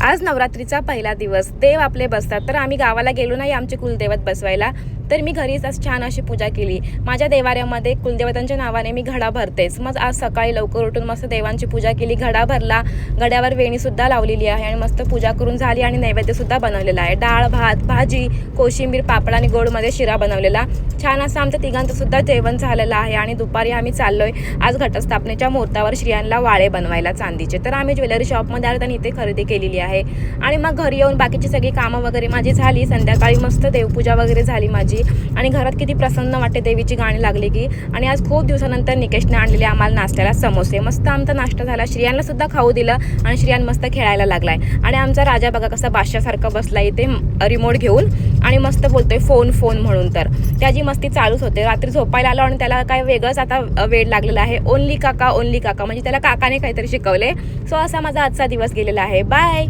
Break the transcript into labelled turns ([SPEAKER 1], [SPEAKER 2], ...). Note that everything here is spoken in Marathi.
[SPEAKER 1] आज नवरात्रीचा पहिला दिवस, देव आपले बसतात. तर आम्ही गावाला गेलो नाही आमचे कुलदैवत बसवायला, तर मी घरीच आज छान अशी पूजा केली. माझ्या देवाऱ्यामध्ये कुलदेवतांच्या नावाने मी घडा भरतेच. मग आज सकाळी लवकर उठून मस्त देवांची पूजा केली, घडा भरला, घड्यावर वेणीसुद्धा लावलेली आहे आणि मस्त पूजा करून झाली आणि नैवेद्यसुद्धा बनवलेला आहे. डाळ, भात, भाजी, कोशिंबीर, पापड आणि गोडमध्ये शिरा बनवलेला. छान असं आमच्या तिघांचंसुद्धा जेवण झालेलं आहे आणि दुपारी आम्ही चाललोय आज घटस्थापनेच्या मुहूर्तावर श्रियांना वाळे बनवायला चांदीचे. तर आम्ही ज्वेलरी शॉपमध्ये आलो आणि इथे खरेदी केलेली आहे आणि मग घरी येऊन बाकीची सगळी कामं वगैरे माझी झाली. संध्याकाळी मस्त देवपूजा वगैरे झाली माझी आणि घरात किती प्रसन्न वाटते देवीची गाणी लागली की. आणि आज खूप दिवसानंतर निकेशने आणलेले आम्हाला नाश्त्याला समोसे. मस्त आमचा नाश्ता झाला, श्रियांना सुद्धा खाऊ दिलं आणि श्रियान मस्त खेळायला लागलाय. आणि आमचा राजा बघा कसा बादशासारखा बसला इथे रिमोट घेऊन आणि मस्त बोलतोय फोन फोन म्हणून. तर त्याची मस्ती चालूच होते. रात्री झोपायला आलो आणि त्याला काय वेगळंच आता वेड लागलेला आहे. ओनली काका म्हणजे त्याला काकाने काहीतरी शिकवले. सो असा माझा आजचा दिवस गेलेला आहे. बाय.